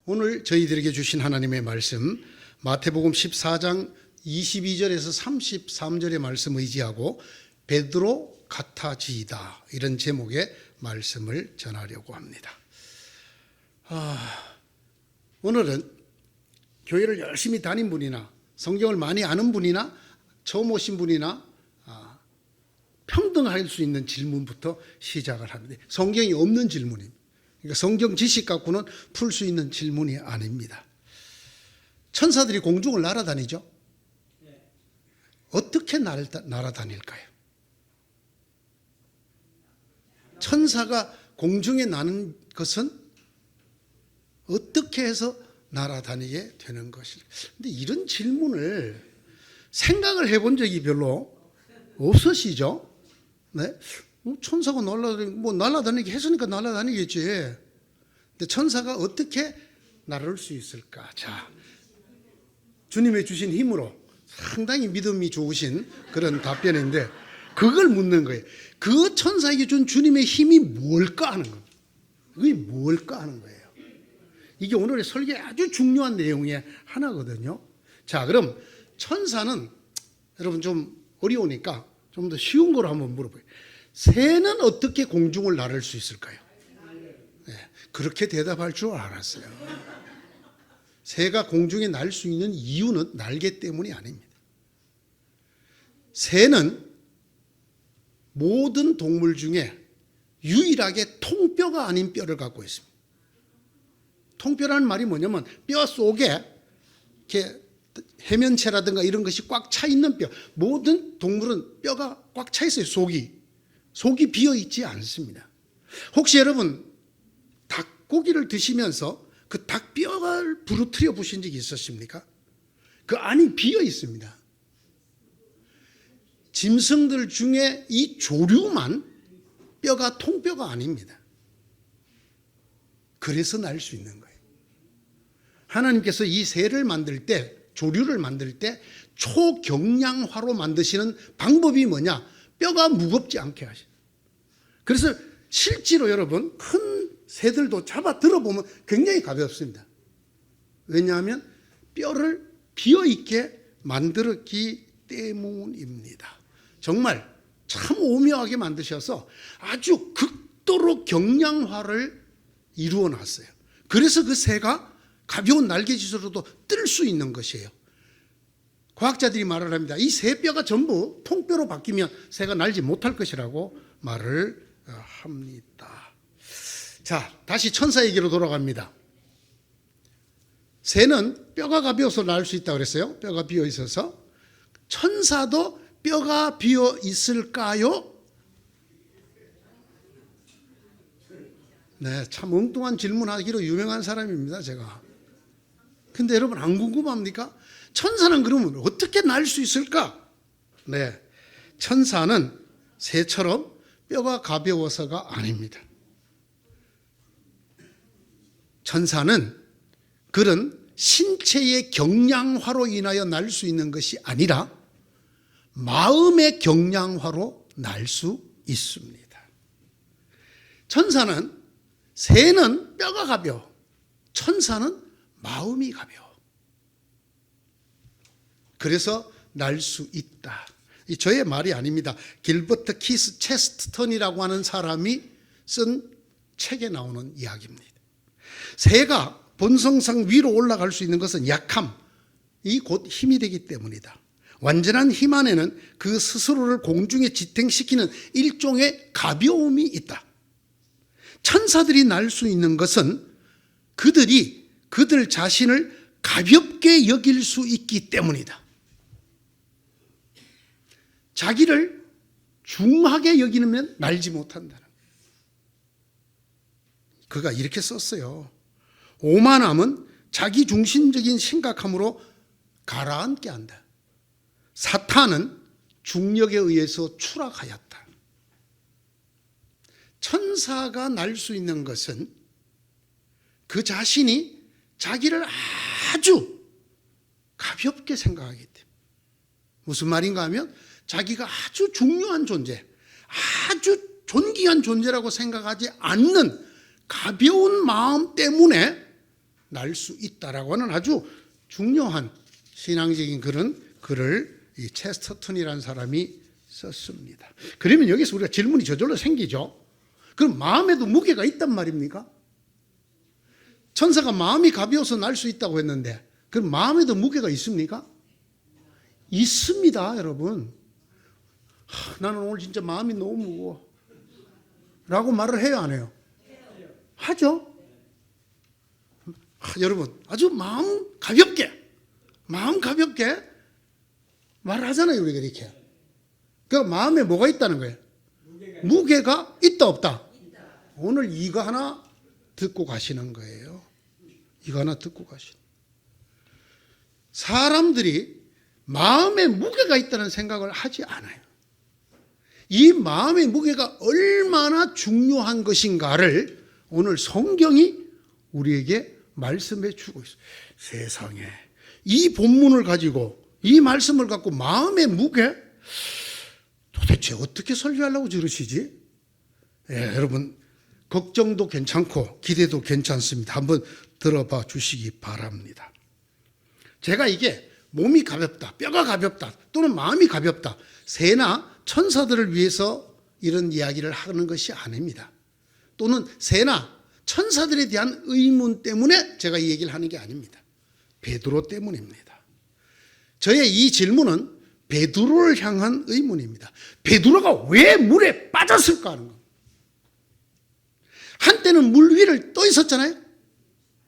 오늘 저희들에게 주신 하나님의 말씀 마태복음 14장 22절에서 33절의 말씀 의지하고 베드로 같아지이다, 이런 제목의 말씀을 전하려고 합니다. 오늘은 교회를 열심히 다닌 분이나 성경을 많이 아는 분이나 처음 오신 분이나 평등할 수 있는 질문부터 시작을 합니다. 성경이 없는 질문입니다. 그러니까 성경 지식 갖고는 풀 수 있는 질문이 아닙니다. 천사들이 공중을 날아다니죠? 어떻게 날아다닐까요? 천사가 공중에 나는 것은 어떻게 해서 날아다니게 되는 것일까? 근데 이런 질문을 생각을 해본 적이 별로 없으시죠? 네? 천사가 날아다니게 했으니까 날아다니겠지. 근데 천사가 어떻게 날을 수 있을까? 자, 주님의 주신 힘으로 상당히 믿음이 좋으신 그런 답변인데, 그걸 묻는 거예요. 그 천사에게 준 주님의 힘이 뭘까 하는 거예요. 그게 뭘까 하는 거예요. 이게 오늘의 설교의 아주 중요한 내용의 하나거든요. 자, 그럼 천사는 여러분 좀 어려우니까 좀 더 쉬운 거로 한번 물어봐요. 새는 어떻게 공중을 나를 수 있을까요? 네, 그렇게 대답할 줄 알았어요. 새가 공중에 날 수 있는 이유는 날개 때문이 아닙니다. 새는 모든 동물 중에 유일하게 통뼈가 아닌 뼈를 갖고 있습니다. 통뼈라는 말이 뭐냐면 뼈 속에 이렇게 해면체라든가 이런 것이 꽉 차 있는 뼈. 모든 동물은 뼈가 꽉 차 있어요. 속이 비어 있지 않습니다. 혹시 여러분 닭고기를 드시면서 그 닭뼈를 부러뜨려 보신 적이 있으십니까? 그 안이 비어 있습니다. 짐승들 중에 이 조류만 뼈가 통뼈가 아닙니다. 그래서 날 수 있는 거예요. 하나님께서 이 새를 만들 때, 조류를 만들 때 초경량화로 만드시는 방법이 뭐냐? 뼈가 무겁지 않게 하셔요. 그래서 실제로 여러분 큰 새들도 잡아 들어보면 굉장히 가볍습니다. 왜냐하면 뼈를 비어있게 만들었기 때문입니다. 정말 참 오묘하게 만드셔서 아주 극도로 경량화를 이루어 놨어요. 그래서 그 새가 가벼운 날개짓으로도 뜰 수 있는 것이에요. 과학자들이 말을 합니다. 이 새 뼈가 전부 통뼈로 바뀌면 새가 날지 못할 것이라고 말을 합니다. 자, 다시 천사에게로 돌아갑니다. 새는 뼈가 가벼워서 날 수 있다고 그랬어요. 뼈가 비어 있어서. 천사도 뼈가 비어 있을까요? 네, 참 엉뚱한 질문하기로 유명한 사람입니다, 제가. 근데 여러분 안 궁금합니까? 천사는 그러면 어떻게 날 수 있을까? 네, 천사는 새처럼 뼈가 가벼워서가 아닙니다. 천사는 그런 신체의 경량화로 인하여 날 수 있는 것이 아니라 마음의 경량화로 날 수 있습니다. 천사는, 새는 뼈가 가벼워, 천사는 마음이 가벼워. 그래서 날 수 있다. 이 저의 말이 아닙니다. 길버트 키스 체스턴이라고 하는 사람이 쓴 책에 나오는 이야기입니다. 새가 본성상 위로 올라갈 수 있는 것은 약함이 곧 힘이 되기 때문이다. 완전한 힘 안에는 그 스스로를 공중에 지탱시키는 일종의 가벼움이 있다. 천사들이 날 수 있는 것은 그들이 그들 자신을 가볍게 여길 수 있기 때문이다. 자기를 중하게 여기면 날지 못한다는. 그가 이렇게 썼어요. 오만함은 자기 중심적인 심각함으로 가라앉게 한다. 사탄은 중력에 의해서 추락하였다. 천사가 날 수 있는 것은 그 자신이 자기를 아주 가볍게 생각하기 때문에. 무슨 말인가 하면 자기가 아주 중요한 존재, 아주 존귀한 존재라고 생각하지 않는 가벼운 마음 때문에 날 수 있다라고 하는 아주 중요한 신앙적인 그런 글을 이 체스터턴이라는 사람이 썼습니다. 그러면 여기서 우리가 질문이 저절로 생기죠. 그럼 마음에도 무게가 있단 말입니까? 천사가 마음이 가벼워서 날 수 있다고 했는데 그럼 마음에도 무게가 있습니까? 있습니다, 여러분. 나는 오늘 진짜 마음이 너무 무거워 라고 말을 해요, 안 해요? 하죠. 여러분 아주 마음 가볍게 말을 하잖아요, 우리가 이렇게. 그러니까 마음에 뭐가 있다는 거예요? 무게가 있다 없다? 오늘 이거 하나 듣고 가시는 거예요. 이거 하나 듣고 가시는. 사람들이 마음에 무게가 있다는 생각을 하지 않아요. 이 마음의 무게가 얼마나 중요한 것인가를 오늘 성경이 우리에게 말씀해 주고 있어요. 세상에 이 본문을 가지고 이 말씀을 갖고 마음의 무게 도대체 어떻게 설교하려고 저러시지? 예, 여러분 걱정도 괜찮고 기대도 괜찮습니다. 한번 들어봐 주시기 바랍니다. 제가 이게 몸이 가볍다, 뼈가 가볍다, 또는 마음이 가볍다, 새나 천사들을 위해서 이런 이야기를 하는 것이 아닙니다. 또는 새나 천사들에 대한 의문 때문에 제가 이 얘기를 하는 게 아닙니다. 베드로 때문입니다. 저의 이 질문은 베드로를 향한 의문입니다. 베드로가 왜 물에 빠졌을까 하는 겁니다. 한때는 물 위를 떠 있었잖아요.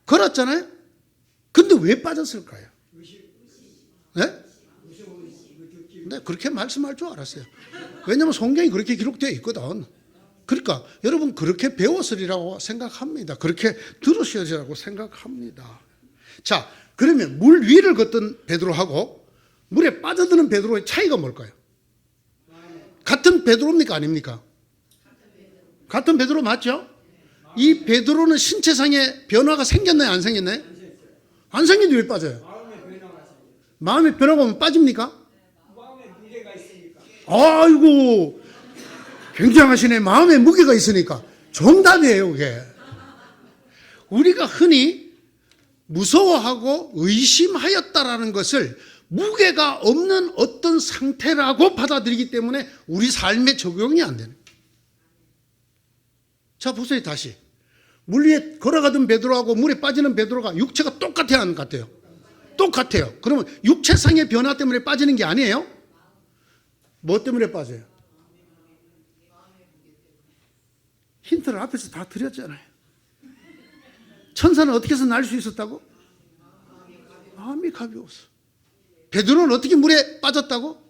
걸었잖아요. 근데 왜 빠졌을까요? 네? 네, 그렇게 말씀할 줄 알았어요. 왜냐하면 성경이 그렇게 기록되어 있거든. 그러니까 여러분 그렇게 배웠으리라고 생각합니다. 그렇게 들으셔야라고 생각합니다. 자, 그러면 물 위를 걷던 베드로하고 물에 빠져드는 베드로의 차이가 뭘까요? 같은 베드로입니까 아닙니까? 같은 베드로 맞죠? 이 베드로는 신체상의 변화가 생겼나요 안 생겼나요? 안 생긴데 왜 빠져요? 마음의 변화가 오면 빠집니까? 아이고 굉장하시네. 마음에 무게가 있으니까. 정답이에요 그게. 우리가 흔히 무서워하고 의심하였다라는 것을 무게가 없는 어떤 상태라고 받아들이기 때문에 우리 삶에 적용이 안 되는. 자 보세요 다시. 물 위에 걸어가던 베드로하고 물에 빠지는 베드로가 육체가 똑같아야 하는 것 같아요. 똑같아요. 그러면 육체상의 변화 때문에 빠지는 게 아니에요? 뭐 때문에 빠져요? 힌트를 앞에서 다 드렸잖아요. 천사는 어떻게 해서 날 수 있었다고? 마음이 가벼워서. 베드로는 어떻게 물에 빠졌다고?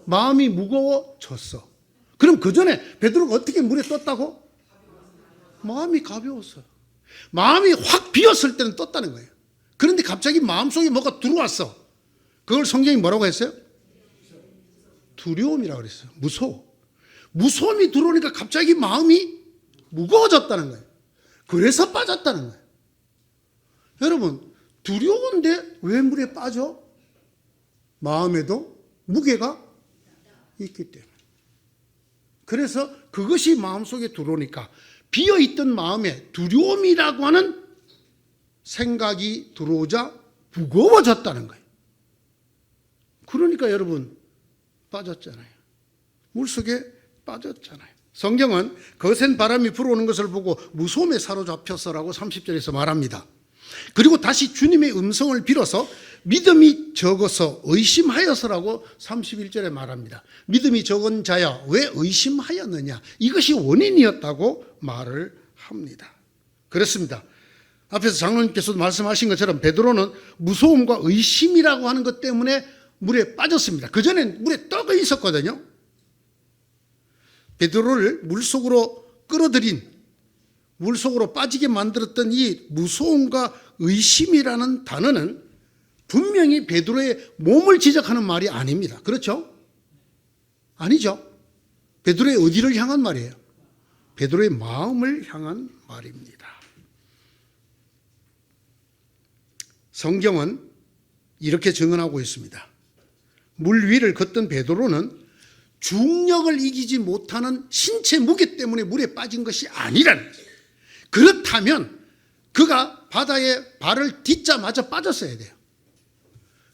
마음이 무거워졌어. 그럼 그 전에 베드로가 어떻게 물에 떴다고? 마음이 가벼웠어요. 마음이 확 비었을 때는 떴다는 거예요. 그런데 갑자기 마음속에 뭐가 들어왔어. 그걸 성경이 뭐라고 했어요? 두려움이라고 그랬어요. 무서워. 무서움이 들어오니까 갑자기 마음이 무거워졌다는 거예요. 그래서 빠졌다는 거예요. 여러분 두려운데 왜 물에 빠져? 마음에도 무게가 있기 때문에. 그래서 그것이 마음속에 들어오니까 비어있던 마음에 두려움이라고 하는 생각이 들어오자 무거워졌다는 거예요. 그러니까 여러분 빠졌잖아요. 물속에 빠졌잖아요. 성경은 거센 바람이 불어오는 것을 보고 무서움에 사로잡혔어라고 30절에서 말합니다. 그리고 다시 주님의 음성을 빌어서 믿음이 적어서 의심하여서라고 31절에 말합니다. 믿음이 적은 자야 왜 의심하였느냐, 이것이 원인이었다고 말을 합니다. 그렇습니다. 앞에서 장로님께서도 말씀하신 것처럼 베드로는 무서움과 의심이라고 하는 것 때문에 물에 빠졌습니다. 그전엔 물에 떠 있었거든요. 베드로를 물속으로 끌어들인, 물속으로 빠지게 만들었던 이 무서움과 의심이라는 단어는 분명히 베드로의 몸을 지적하는 말이 아닙니다. 그렇죠? 아니죠. 베드로의 어디를 향한 말이에요? 베드로의 마음을 향한 말입니다. 성경은 이렇게 증언하고 있습니다. 물 위를 걷던 베드로는 중력을 이기지 못하는 신체 무게 때문에 물에 빠진 것이 아니라는 거예요. 그렇다면 그가 바다에 발을 딛자마자 빠졌어야 돼요.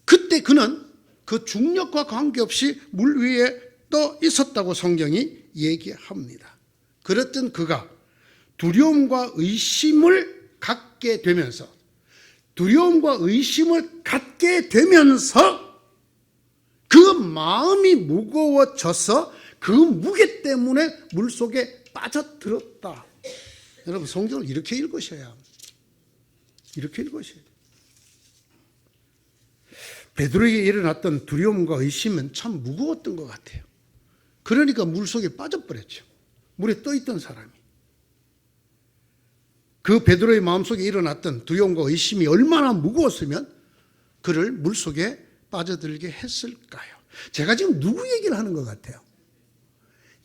그때 그는 그 중력과 관계없이 물 위에 떠 있었다고 성경이 얘기합니다. 그랬던 그가 두려움과 의심을 갖게 되면서 그 마음이 무거워져서 그 무게 때문에 물속에 빠져들었다. 여러분, 성경을 이렇게 읽으셔야 합니다. 이렇게 읽으셔야 돼요. 베드로에게 일어났던 두려움과 의심은 참 무거웠던 것 같아요. 그러니까 물속에 빠져버렸죠. 물에 떠있던 사람이. 그 베드로의 마음속에 일어났던 두려움과 의심이 얼마나 무거웠으면 그를 물속에 빠져들게 했을까요? 제가 지금 누구 얘기를 하는 것 같아요?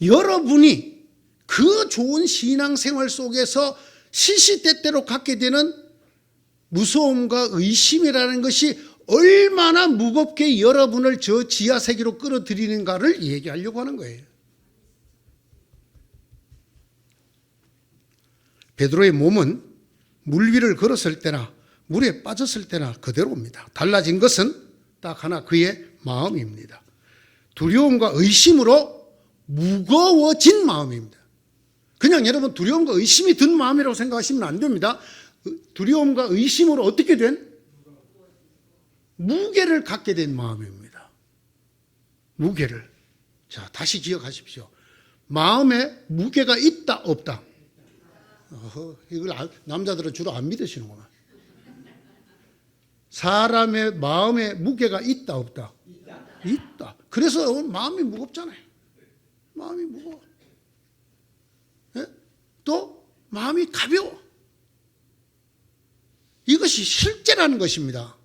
여러분이 그 좋은 신앙생활 속에서 시시때때로 갖게 되는 무서움과 의심이라는 것이 얼마나 무겁게 여러분을 저 지하세계로 끌어들이는가를 얘기하려고 하는 거예요. 베드로의 몸은 물 위를 걸었을 때나 물에 빠졌을 때나 그대로입니다. 달라진 것은 딱 하나, 그의 마음입니다. 두려움과 의심으로 무거워진 마음입니다. 그냥 여러분 두려움과 의심이 든 마음이라고 생각하시면 안 됩니다. 두려움과 의심으로 어떻게 된? 무게를 갖게 된 마음입니다. 무게를. 자, 다시 기억하십시오. 마음에 무게가 있다, 없다? 이걸 남자들은 주로 안 믿으시는구나. 사람의 마음에 무게가 있다, 없다? 있다. 그래서 마음이 무겁잖아요. 마음이 무거워. 예? 또 마음이 가벼워. 이것이 실제라는 것입니다.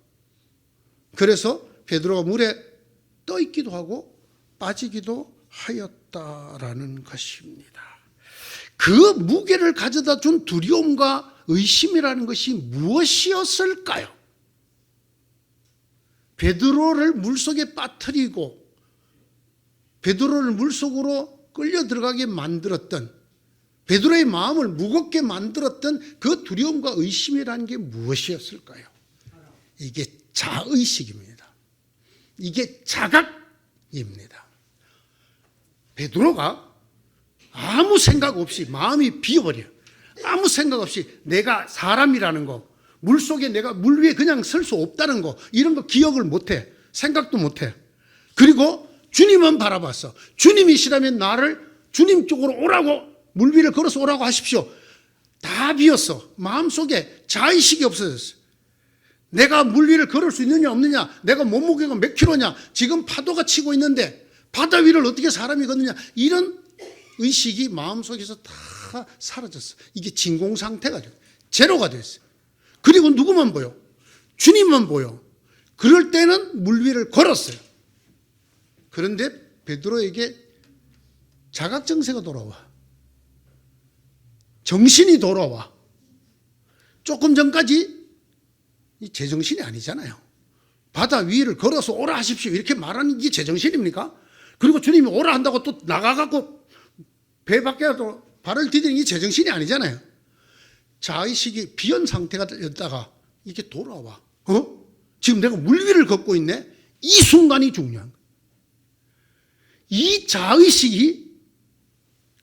그래서 베드로가 물에 떠 있기도 하고 빠지기도 하였다라는 것입니다. 그 무게를 가져다 준 두려움과 의심이라는 것이 무엇이었을까요? 베드로를 물속에 빠뜨리고 베드로를 물속으로 끌려 들어가게 만들었던, 베드로의 마음을 무겁게 만들었던 그 두려움과 의심이라는 게 무엇이었을까요? 이게 자의식입니다. 이게 자각입니다. 베드로가 아무 생각 없이 마음이 비어버려요. 아무 생각 없이 내가 사람이라는 거, 물속에 내가 물 위에 그냥 설 수 없다는 거, 이런 거 기억을 못해. 생각도 못해. 그리고 주님은 바라봤어. 주님이시라면 나를 주님 쪽으로 오라고, 물 위를 걸어서 오라고 하십시오. 다 비었어. 마음속에 자의식이 없어졌어. 내가 물 위를 걸을 수 있느냐 없느냐, 내가 몸무게가 몇 킬로냐, 지금 파도가 치고 있는데 바다 위를 어떻게 사람이 걷느냐, 이런 의식이 마음속에서 다 사라졌어. 이게 진공 상태가 돼. 제로가 됐어요. 그리고 누구만 보여? 주님만 보여. 그럴 때는 물 위를 걸었어요. 그런데 베드로에게 자각정세가 돌아와. 정신이 돌아와. 조금 전까지 이 제정신이 아니잖아요. 바다 위를 걸어서 오라 하십시오 이렇게 말하는 게 제정신입니까? 그리고 주님이 오라 한다고 또 나가갖고 배 밖에도 발을 디디는 게 제정신이 아니잖아요. 자의식이 비연 상태가 됐다가 이게 돌아와. 지금 내가 물 위를 걷고 있네? 이 순간이 중요한 거예요. 이 자의식이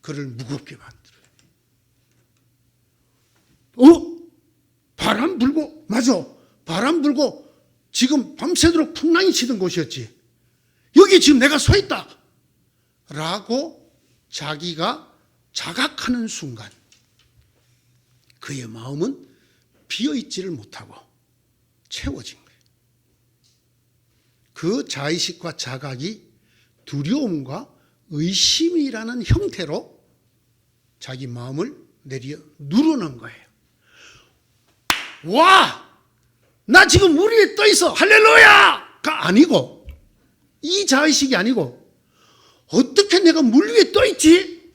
그를 무겁게 만들어요. 바람 불고, 맞아. 바람 불고 지금 밤새도록 풍랑이 치던 곳이었지. 여기 지금 내가 서 있다. 라고 자기가 자각하는 순간 그의 마음은 비어있지를 못하고 채워진 거예요. 그 자의식과 자각이 두려움과 의심이라는 형태로 자기 마음을 내려 누르는 거예요. 와! 나 지금 물 위에 떠 있어! 할렐루야가 아니고, 이 자의식이 아니고, 어떻게 내가 물 위에 떠 있지?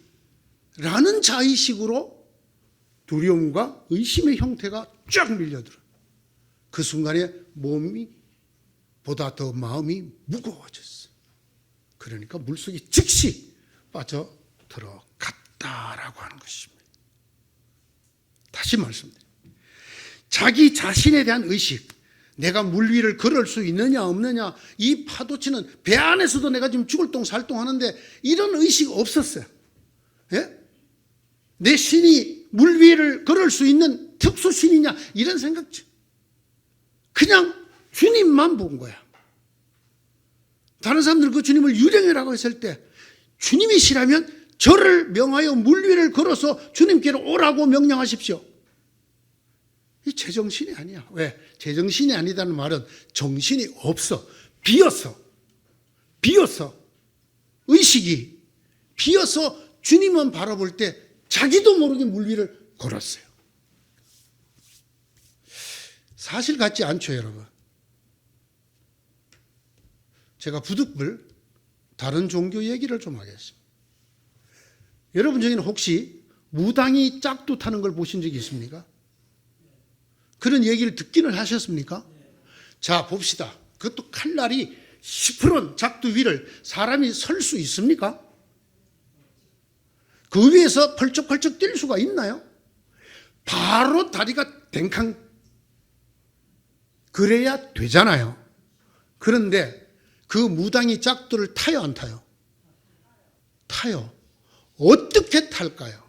라는 자의식으로 두려움과 의심의 형태가 쫙 밀려들어요. 그 순간에 몸이 보다 더 마음이 무거워졌어요. 그러니까 물속에 즉시 빠져 들어갔다라고 하는 것입니다. 다시 말씀드립니다. 자기 자신에 대한 의식, 내가 물 위를 걸을 수 있느냐 없느냐, 이 파도치는 배 안에서도 내가 지금 죽을 똥 살 똥 하는데 이런 의식 없었어요. 예? 내 신이 물 위를 걸을 수 있는 특수 신이냐 이런 생각, 그냥 주님만 본 거야. 다른 사람들 그 주님을 유령이라고 했을 때 주님이시라면 저를 명하여 물 위를 걸어서 주님께로 오라고 명령하십시오. 이 제정신이 아니야. 왜? 제정신이 아니다는 말은 정신이 없어. 비었어. 의식이 비어서 주님은 바라볼 때 자기도 모르게 물 위를 걸었어요. 사실 같지 않죠, 여러분? 제가 부득불 다른 종교 얘기를 좀 하겠습니다. 여러분 중에는 혹시 무당이 짝두 타는 걸 보신 적이 있습니까? 그런 얘기를 듣기는 하셨습니까? 자, 봅시다. 그것도 칼날이 시퍼런 작두 위를 사람이 설 수 있습니까? 그 위에서 펄쩍펄쩍 뛸 수가 있나요? 바로 다리가 댕캉 그래야 되잖아요. 그런데 그 무당이 짝두를 타요, 안 타요? 타요. 어떻게 탈까요?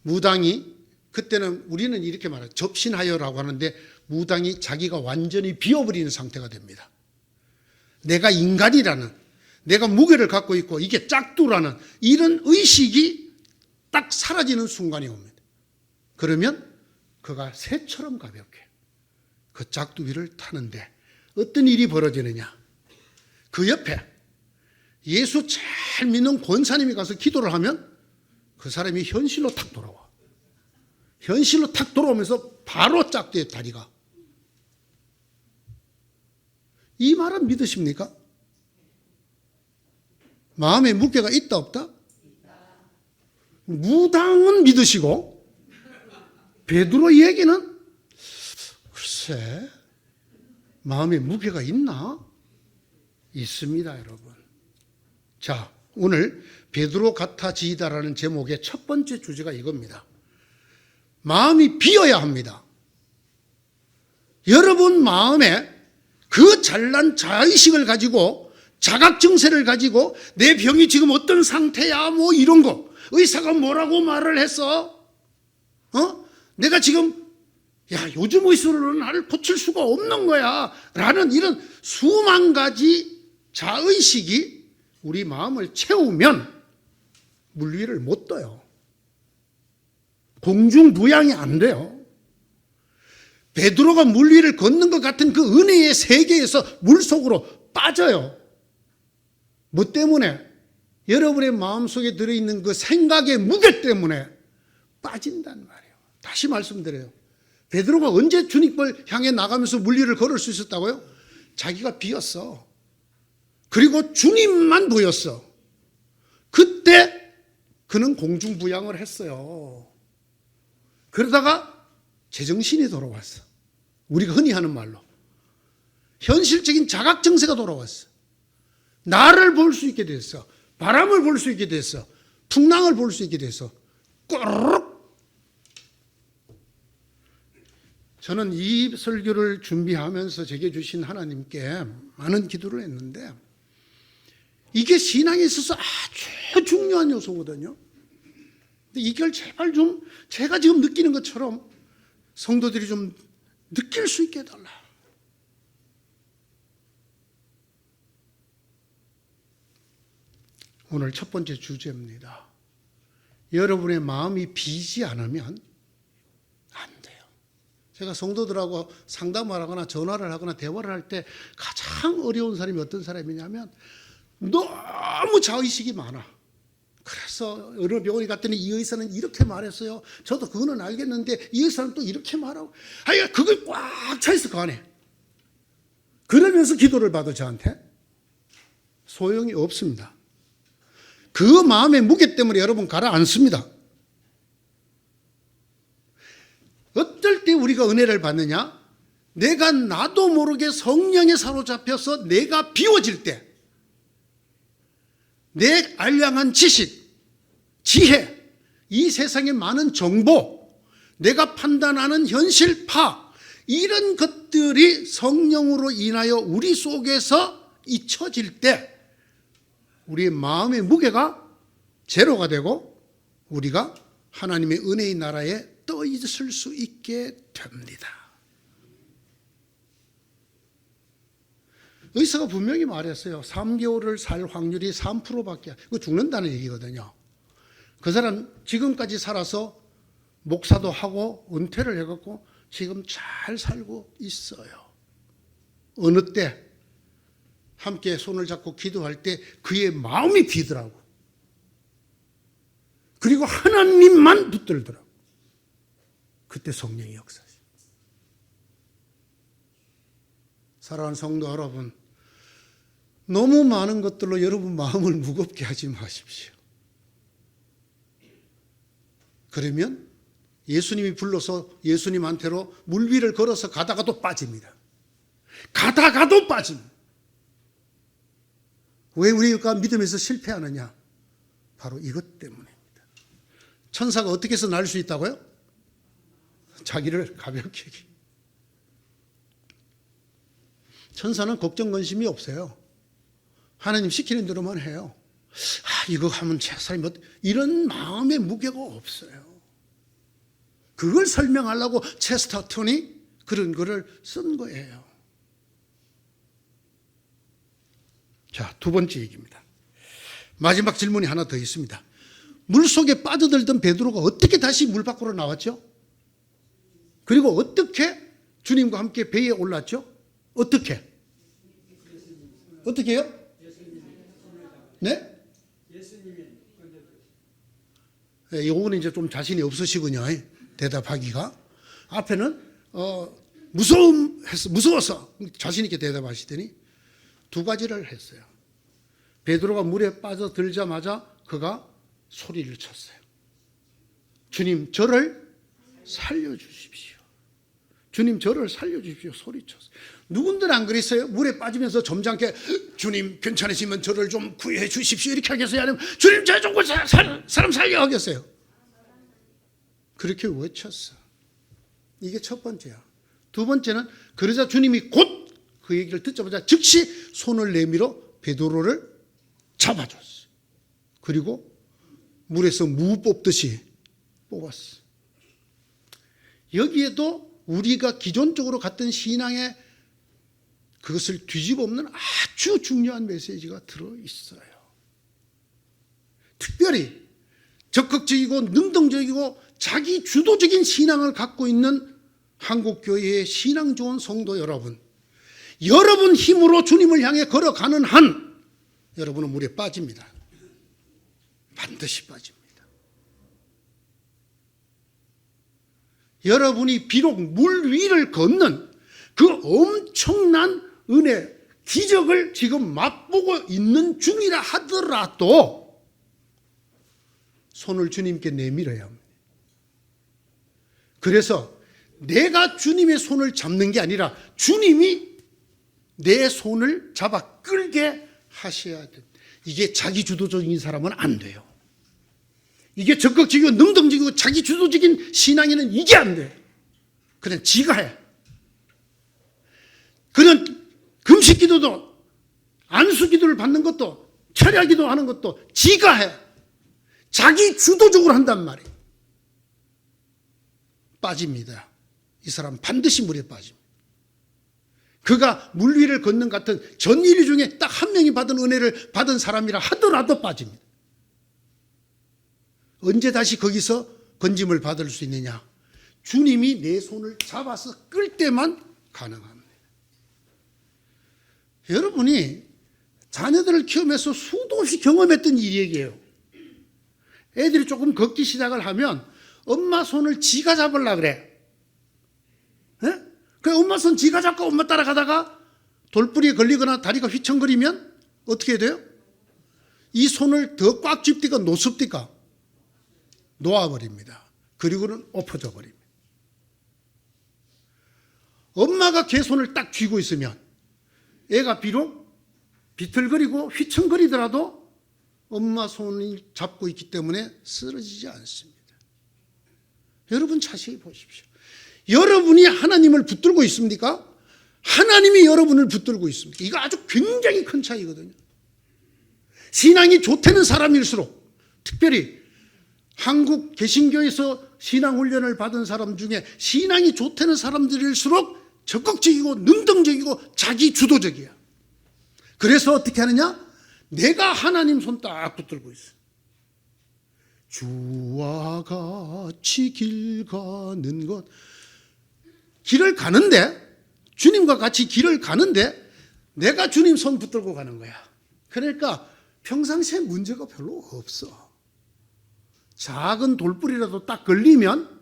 무당이, 그때는 우리는 이렇게 말해요. 접신하여라고 하는데 무당이 자기가 완전히 비어버리는 상태가 됩니다. 내가 인간이라는, 내가 무게를 갖고 있고 이게 짝두라는 이런 의식이 딱 사라지는 순간이 옵니다. 그러면 그가 새처럼 가볍게 그 짝두 위를 타는데 어떤 일이 벌어지느냐. 그 옆에 예수 잘 믿는 권사님이 가서 기도를 하면 그 사람이 현실로 탁 돌아와. 현실로 탁 돌아오면서 바로 짝두의 다리가. 이 말은 믿으십니까? 마음에 무게가 있다 없다? 무당은 믿으시고 베드로 얘기는 글쎄 마음에 무게가 있나? 있습니다, 여러분. 자, 오늘 베드로 같아지이다라는 제목의 첫 번째 주제가 이겁니다. 마음이 비어야 합니다. 여러분 마음에 그 잘난 자의식을 가지고 자각증세를 가지고 내 병이 지금 어떤 상태야 뭐 이런 거, 의사가 뭐라고 말을 했어? 내가 지금 요즘 의술로는 나를 고칠 수가 없는 거야 라는 이런 수만 가지 자의식이 우리 마음을 채우면 물 위를 못 떠요. 공중부양이 안 돼요. 베드로가 물 위를 걷는 것 같은 그 은혜의 세계에서 물속으로 빠져요. 뭐 때문에? 여러분의 마음속에 들어있는 그 생각의 무게 때문에 빠진단 말이에요. 다시 말씀드려요. 베드로가 언제 주님을 향해 나가면서 물 위를 걸을 수 있었다고요? 자기가 비었어. 그리고 주님만 보였어. 그때 그는 공중부양을 했어요. 그러다가 제정신이 돌아왔어. 우리가 흔히 하는 말로 현실적인 자각증세가 돌아왔어. 나를 볼 수 있게 됐어. 바람을 볼 수 있게 됐어. 풍랑을 볼 수 있게 됐어. 꼬르륵. 저는 이 설교를 준비하면서 제게 주신 하나님께 많은 기도를 했는데 이게 신앙에 있어서 아주 중요한 요소거든요. 근데 이걸 제발 좀 제가 지금 느끼는 것처럼 성도들이 좀 느낄 수 있게 해달라. 오늘 첫 번째 주제입니다. 여러분의 마음이 비지 않으면 안 돼요. 제가 성도들하고 상담을 하거나 전화를 하거나 대화를 할 때 가장 어려운 사람이 어떤 사람이냐면 너무 자의식이 많아. 그래서 어느 병원에 갔더니 이 의사는 이렇게 말했어요. 저도 그거는 알겠는데 이 의사는 또 이렇게 말하고. 하여간 그걸 꽉 차 있어 그 안에. 그러면서 기도를 받아 저한테. 소용이 없습니다. 그 마음의 무게 때문에 여러분 가라앉습니다. 어떨 때 우리가 은혜를 받느냐? 내가 나도 모르게 성령에 사로잡혀서 내가 비워질 때 내 알량한 지식, 지혜, 이 세상의 많은 정보, 내가 판단하는 현실 파악, 이런 것들이 성령으로 인하여 우리 속에서 잊혀질 때 우리의 마음의 무게가 제로가 되고 우리가 하나님의 은혜의 나라에 떠 있을 수 있게 됩니다. 의사가 분명히 말했어요. 3개월을 살 확률이 3%밖에, 그거 죽는다는 얘기거든요. 그 사람 지금까지 살아서 목사도 하고 은퇴를 해갖고 지금 잘 살고 있어요. 어느 때 함께 손을 잡고 기도할 때 그의 마음이 비더라고. 그리고 하나님만 붙들더라고. 그때 성령이 역사하시. 사랑하는 성도 여러분, 너무 많은 것들로 여러분 마음을 무겁게 하지 마십시오. 그러면 예수님이 불러서 예수님한테로 물 위를 걸어서 가다가도 빠집니다. 가다가도 빠집니다. 왜 우리가 믿음에서 실패하느냐? 바로 이것 때문입니다. 천사가 어떻게 해서 날 수 있다고요? 자기를 가볍게 여기. 천사는 걱정 근심이 없어요. 하나님 시키는 대로만 해요. 이거 하면 제 사람이 이런 마음의 무게가 없어요. 그걸 설명하려고 체스터턴이 그런 거를 쓴 거예요. 자, 두 번째 얘기입니다. 마지막 질문이 하나 더 있습니다. 물속에 빠져들던 베드로가 어떻게 다시 물 밖으로 나왔죠? 그리고 어떻게 주님과 함께 배에 올랐죠? 어떻게? 어떻게 해요? 네? 네, 요거는 이제 좀 자신이 없으시군요. 대답하기가. 앞에는 무서워서 자신 있게 대답하시더니 두 가지를 했어요. 베드로가 물에 빠져들자마자 그가 소리를 쳤어요. 주님, 저를 살려주십시오. 주님, 저를 살려주십시오. 소리쳤어요. 누군들 안 그랬어요? 물에 빠지면서 점잖게 주님 괜찮으시면 저를 좀 구해 주십시오 이렇게 하겠어요? 아니면 주님 저 좀 사람 살려 하겠어요? 그렇게 외쳤어. 이게 첫 번째야. 두 번째는 그러자 주님이 곧 그 얘기를 듣자마자 즉시 손을 내밀어 베드로를 잡아줬어. 그리고 물에서 무 뽑듯이 뽑았어. 여기에도 우리가 기존적으로 갔던 신앙의 그것을 뒤집어 엎는 아주 중요한 메시지가 들어있어요. 특별히 적극적이고 능동적이고 자기 주도적인 신앙을 갖고 있는 한국교회의 신앙 좋은 성도 여러분, 여러분 힘으로 주님을 향해 걸어가는 한 여러분은 물에 빠집니다. 반드시 빠집니다. 여러분이 비록 물 위를 걷는 그 엄청난 은혜, 기적을 지금 맛보고 있는 중이라 하더라도 손을 주님께 내밀어야 합니다. 그래서 내가 주님의 손을 잡는 게 아니라 주님이 내 손을 잡아 끌게 하셔야 돼. 이게 자기 주도적인 사람은 안 돼요. 이게 적극적이고 능동적이고 자기 주도적인 신앙에는 이게 안 돼. 그냥 지가 해. 그는 금식 기도도 안수 기도를 받는 것도 철야 기도하는 것도 지가 해. 자기 주도적으로 한단 말이에요. 빠집니다. 이 사람 반드시 물에 빠집니다. 그가 물 위를 걷는 같은 전 인류 중에 딱 한 명이 받은 은혜를 받은 사람이라 하더라도 빠집니다. 언제 다시 거기서 건짐을 받을 수 있느냐? 주님이 내 손을 잡아서 끌 때만 가능합니다. 여러분이 자녀들을 키우면서 수도 없이 경험했던 일이에요. 애들이 조금 걷기 시작을 하면 엄마 손을 지가 잡으려고 그래. 그 엄마 손 지가 잡고 엄마 따라가다가 돌뿌리에 걸리거나 다리가 휘청거리면 어떻게 돼요? 이 손을 더 꽉 쥐띠까 놓습니까? 놓아버립니다. 그리고는 엎어져 버립니다. 엄마가 걔 손을 딱 쥐고 있으면 애가 비록 비틀거리고 휘청거리더라도 엄마 손이 잡고 있기 때문에 쓰러지지 않습니다. 여러분 자세히 보십시오. 여러분이 하나님을 붙들고 있습니까? 하나님이 여러분을 붙들고 있습니다. 이거 아주 굉장히 큰 차이거든요. 신앙이 좋다는 사람일수록, 특별히 한국 개신교에서 신앙훈련을 받은 사람 중에 신앙이 좋다는 사람들일수록 적극적이고 능동적이고 자기주도적이야. 그래서 어떻게 하느냐? 내가 하나님 손 딱 붙들고 있어. 주와 같이 길 가는 것. 길을 가는데, 주님과 같이 길을 가는데 내가 주님 손 붙들고 가는 거야. 그러니까 평상시에 문제가 별로 없어. 작은 돌뿌리라도 딱 걸리면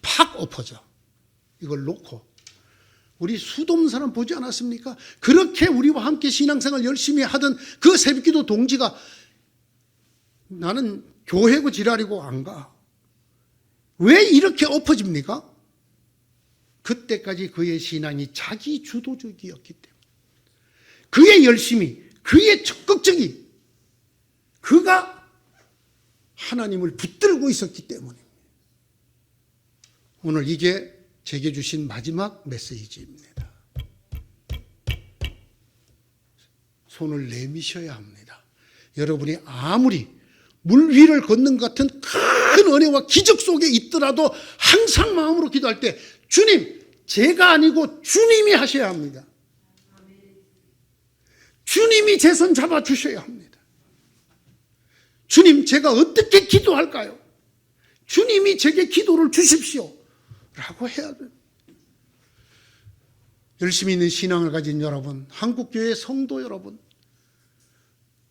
팍 엎어져. 이걸 놓고. 우리 수돔 사람 보지 않았습니까? 그렇게 우리와 함께 신앙생활 열심히 하던 그 새벽기도 동지가 나는 교회고 지랄이고 안 가. 왜 이렇게 엎어집니까? 그때까지 그의 신앙이 자기 주도적이었기 때문에. 그의 열심이, 그의 적극적이, 그가 하나님을 붙들고 있었기 때문입니다. 오늘 이게 제게 주신 마지막 메시지입니다. 손을 내미셔야 합니다. 여러분이 아무리 물 위를 걷는 것 같은 큰 은혜와 기적 속에 있더라도 항상 마음으로 기도할 때 주님, 제가 아니고 주님이 하셔야 합니다. 주님이 제 손 잡아주셔야 합니다. 주님, 제가 어떻게 기도할까요? 주님이 제게 기도를 주십시오. 라고 해야 돼요. 열심히 있는 신앙을 가진 여러분, 한국교회 성도 여러분,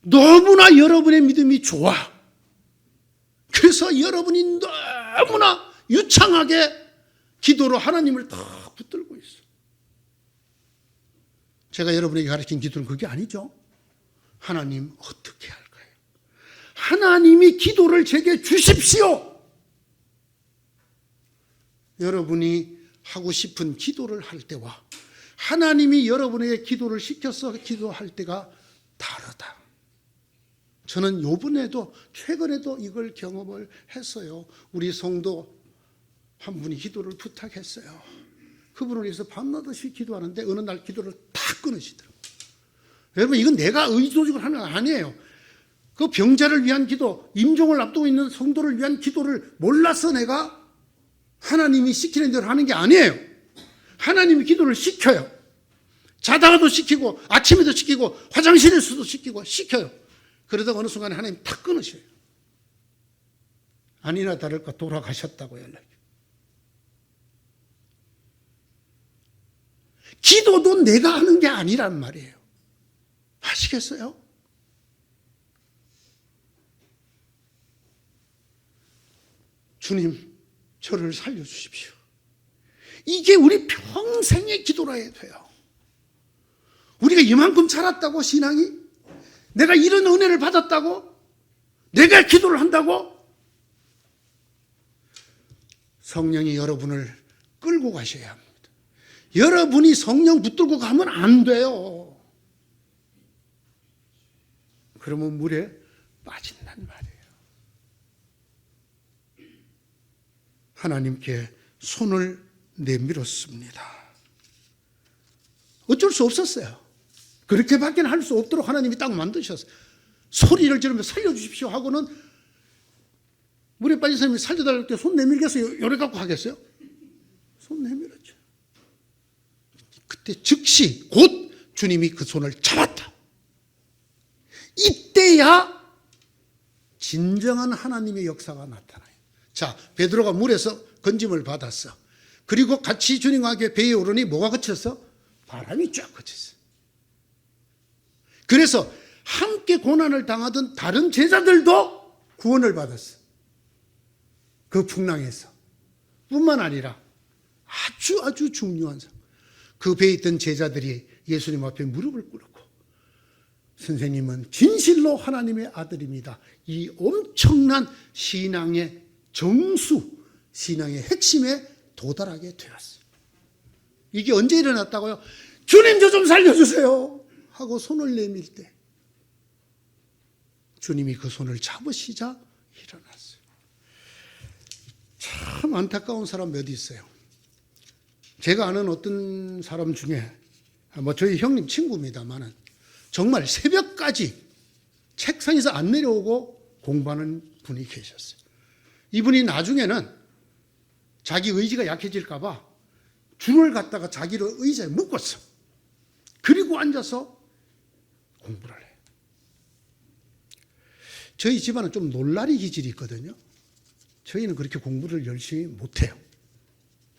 너무나 여러분의 믿음이 좋아. 그래서 여러분이 너무나 유창하게 기도로 하나님을 다 붙들고 있어. 제가 여러분에게 가르친 기도는 그게 아니죠. 하나님 어떻게 할까요? 하나님이 기도를 제게 주십시오. 여러분이 하고 싶은 기도를 할 때와 하나님이 여러분에게 기도를 시켜서 기도할 때가 다르다. 저는 요번에도 최근에도 이걸 경험을 했어요. 우리 성도 한 분이 기도를 부탁했어요. 그분을 위해서 밤낮없이 기도하는데 어느 날 기도를 다 끊으시더라고요. 여러분, 이건 내가 의도적으로 하는 거 아니에요. 그 병자를 위한 기도, 임종을 앞두고 있는 성도를 위한 기도를 몰라서 내가 하나님이 시키는 대로 하는 게 아니에요. 하나님이 기도를 시켜요. 자다가도 시키고 아침에도 시키고 화장실에서도 시켜요. 그러다가 어느 순간에 하나님 탁 끊으셔요. 아니나 다를까 돌아가셨다고 연락이. 기도도 내가 하는 게 아니란 말이에요. 아시겠어요? 주님, 저를 살려주십시오. 이게 우리 평생의 기도라 해요. 우리가 이만큼 자랐다고, 신앙이? 내가 이런 은혜를 받았다고? 내가 기도를 한다고? 성령이 여러분을 끌고 가셔야 합니다. 여러분이 성령 붙들고 가면 안 돼요. 그러면 물에 빠진단 말이에요. 하나님께 손을 내밀었습니다. 어쩔 수 없었어요. 그렇게밖에 할 수 없도록 하나님이 딱 만드셨어요. 소리를 지르며 살려주십시오 하고는 물에 빠진 사람이 살려달랄 때 손 내밀겠어요? 요래 갖고 하겠어요? 손 내밀었죠. 그때 즉시 곧 주님이 그 손을 잡았다. 이때야 진정한 하나님의 역사가 나타나요. 자, 베드로가 물에서 건짐을 받았어. 그리고 같이 주님과 함께 배에 오르니 뭐가 그쳤어? 바람이 쫙 그쳤어. 그래서 함께 고난을 당하던 다른 제자들도 구원을 받았어. 그 풍랑에서. 뿐만 아니라 아주 중요한 사람. 그 배에 있던 제자들이 예수님 앞에 무릎을 꿇고 선생님은 진실로 하나님의 아들입니다. 이 엄청난 신앙의 정수, 신앙의 핵심에 도달하게 되었어요. 이게 언제 일어났다고요? 주님, 저 좀 살려주세요 하고 손을 내밀 때 주님이 그 손을 잡으시자 일어났어요. 참 안타까운 사람 몇 있어요. 제가 아는 어떤 사람 중에 저희 형님 친구입니다만은 정말 새벽까지 책상에서 안 내려오고 공부하는 분이 계셨어요. 이분이 나중에는 자기 의지가 약해질까 봐 줄을 갖다가 자기를 의자에 묶었어. 그리고 앉아서 공부를 해요. 저희 집안은 좀 놀라리 기질이 있거든요. 저희는 그렇게 공부를 열심히 못해요.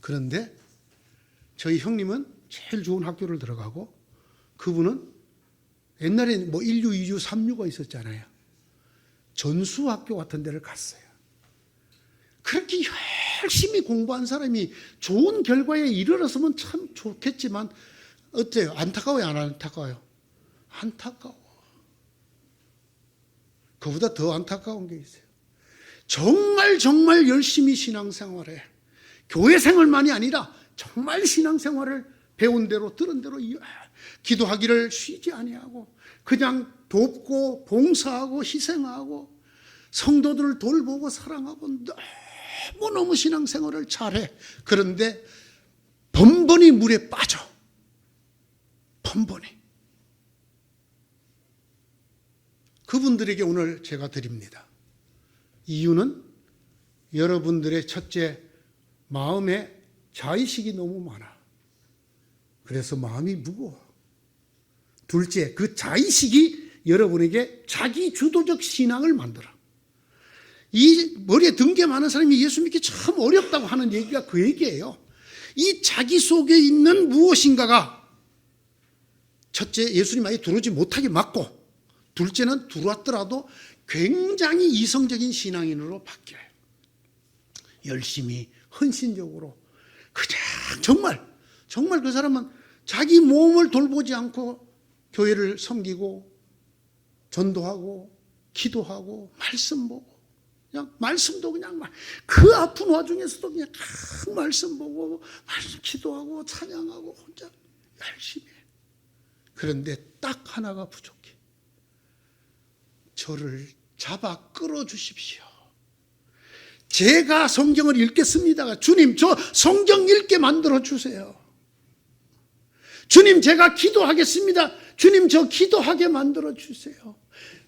그런데 저희 형님은 제일 좋은 학교를 들어가고 그분은 옛날에 뭐 1류, 2류, 3류가 있었잖아요. 전수학교 같은 데를 갔어요. 그렇게 열심히 공부한 사람이 좋은 결과에 이르렀으면 참 좋겠지만 어때요? 안타까워요? 안 안타까워요? 안타까워. 그보다 더 안타까운 게 있어요. 정말 열심히 신앙생활해. 교회 생활만이 아니라 정말 신앙생활을 배운 대로 들은 대로 기도하기를 쉬지 아니하고 그냥 돕고 봉사하고 희생하고 성도들을 돌보고 사랑하고 너무너무 신앙생활을 잘해. 그런데 번번이 물에 빠져. 번번이. 그분들에게 오늘 제가 드립니다. 이유는 여러분들의 첫째, 마음에 자의식이 너무 많아. 그래서 마음이 무거워. 둘째, 그 자의식이 여러분에게 자기 주도적 신앙을 만들어. 이 머리에 든 게 많은 사람이 예수 믿기 참 어렵다고 하는 얘기가 그 얘기예요. 이 자기 속에 있는 무엇인가가 첫째, 예수님 아예 들어오지 못하게 막고, 둘째는 들어왔더라도 굉장히 이성적인 신앙인으로 바뀌어요. 열심히 헌신적으로 그냥 정말 그 사람은 자기 몸을 돌보지 않고 교회를 섬기고 전도하고 기도하고 말씀 보고 그냥 말씀도 그냥 그 아픈 와중에서도 그냥 말씀 보고 말씀 기도하고 찬양하고 혼자 열심히 해. 그런데 딱 하나가 부족해. 저를 잡아 끌어주십시오. 제가 성경을 읽겠습니다. 주님, 저 성경 읽게 만들어 주세요. 주님, 제가 기도하겠습니다. 주님, 저 기도하게 만들어 주세요.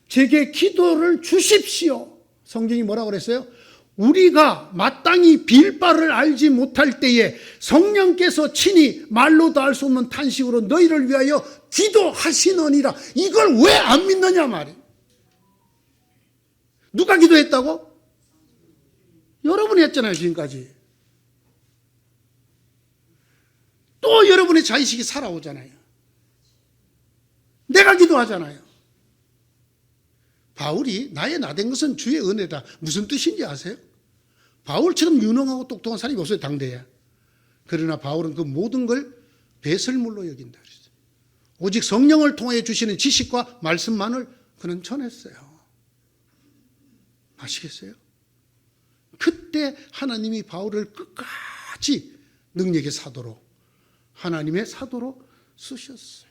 제게 기도를 주십시오. 성경이 뭐라고 그랬어요? 우리가 마땅히 빌 바를 알지 못할 때에 성령께서 친히 말로도 할 수 없는 탄식으로 너희를 위하여 기도하시느니라. 이걸 왜 안 믿느냐 말이에요. 누가 기도했다고? 여러분이 했잖아요, 지금까지. 또 여러분의 자의식이 살아오잖아요. 내가 기도하잖아요. 바울이 나의 나된 것은 주의 은혜다. 무슨 뜻인지 아세요? 바울처럼 유능하고 똑똑한 사람이 없어요, 당대에. 그러나 바울은 그 모든 걸 배설물로 여긴다 그랬어요. 오직 성령을 통해 주시는 지식과 말씀만을 그는 전했어요. 아시겠어요? 그때 하나님이 바울을 끝까지 능력의 사도로, 하나님의 사도로 쓰셨어요.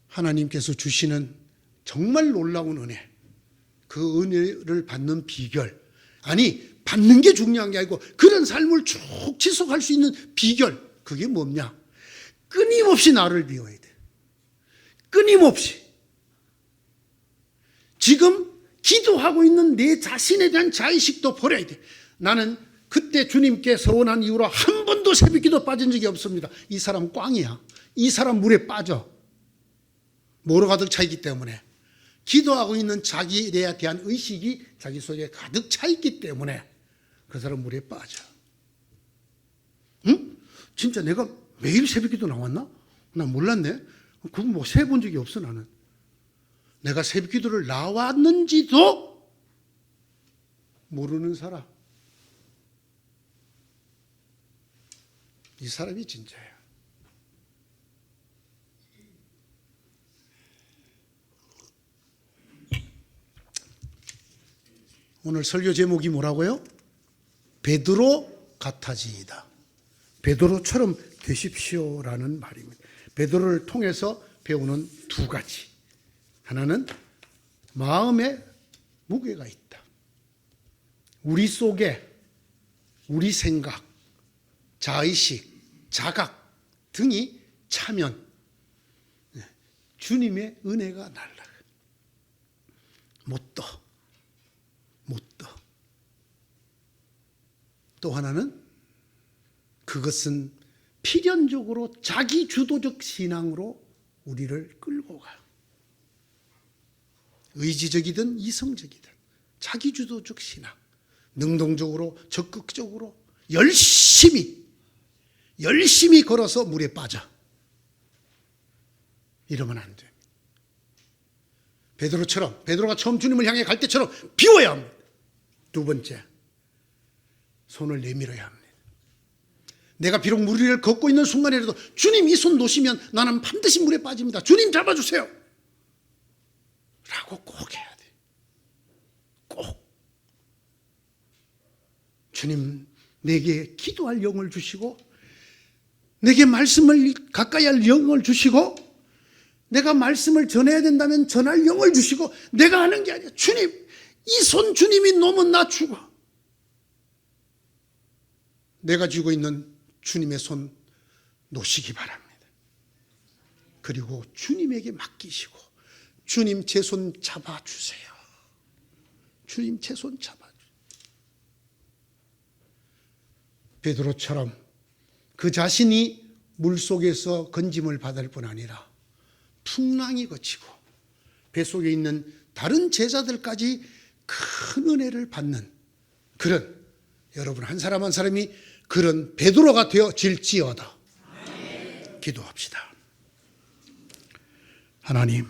하나님께서 주시는 정말 놀라운 은혜, 그 은혜를 받는 비결, 아니 받는 게 중요한 게 아니고 그런 삶을 쭉 지속할 수 있는 비결, 그게 뭐냐? 끊임없이 나를 비워야 돼. 끊임없이. 지금 기도하고 있는 내 자신에 대한 자의식도 버려야 돼. 나는 그때 주님께 서원한 이후로 한 번도 새벽기도 빠진 적이 없습니다. 이 사람 꽝이야. 이 사람 물에 빠져. 뭐로 가득 차 있기 때문에. 기도하고 있는 자기에 대한 의식이 자기 속에 가득 차 있기 때문에 그 사람 물에 빠져. 응? 진짜 내가 매일 새벽기도 나왔나? 난 몰랐네. 그건 뭐 세본 적이 없어 나는. 내가 새벽기도를 나왔는지도 모르는 사람. 이 사람이 진짜야. 오늘 설교 제목이 뭐라고요? 베드로 같아지이다. 베드로처럼 되십시오라는 말입니다. 베드로를 통해서 배우는 두 가지. 하나는 마음에 무게가 있다. 우리 속에 우리 생각, 자의식, 자각 등이 차면 주님의 은혜가 날라. 못 떠. 못 떠. 또 하나는 그것은 필연적으로 자기 주도적 신앙으로 우리를 끌고 가. 의지적이든 이성적이든 자기 주도적 신앙. 능동적으로 적극적으로 열심히 걸어서 물에 빠져. 이러면 안 됩니다. 베드로가 처음 주님을 향해 갈 때처럼 비워야 합니다. 두 번째, 손을 내밀어야 합니다. 내가 비록 물 위를 걷고 있는 순간이라도 주님 이 손 놓으시면 나는 반드시 물에 빠집니다. 주님 잡아주세요. 라고 꼭 해야 돼요. 꼭. 주님 내게 기도할 영을 주시고 내게 말씀을 가까이 할 영을 주시고 내가 말씀을 전해야 된다면 전할 영을 주시고 내가 하는 게 아니야. 주님 이 손 주님이 놓으면 나 죽어. 내가 쥐고 있는 주님의 손 놓으시기 바랍니다. 그리고 주님에게 맡기시고 주님 제 손 잡아주세요. 주님 제 손 잡아주세요. 베드로처럼 그 자신이 물속에서 건짐을 받을 뿐 아니라 풍랑이 거치고 뱃속에 있는 다른 제자들까지 큰 은혜를 받는 그런 여러분 한 사람 한 사람이 그런 베드로가 되어질지어다. 기도합시다. 하나님,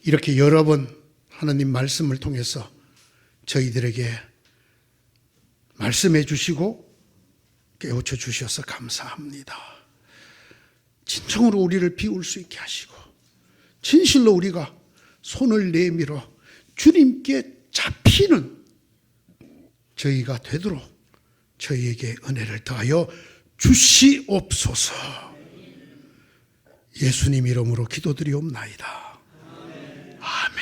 이렇게 여러 번 하나님 말씀을 통해서 저희들에게 말씀해 주시고 깨우쳐 주셔서 감사합니다. 진정으로 우리를 비울 수 있게 하시고 진실로 우리가 손을 내밀어 주님께 잡히는 저희가 되도록 저희에게 은혜를 더하여 주시옵소서. 예수님 이름으로 기도드리옵나이다. 아멘.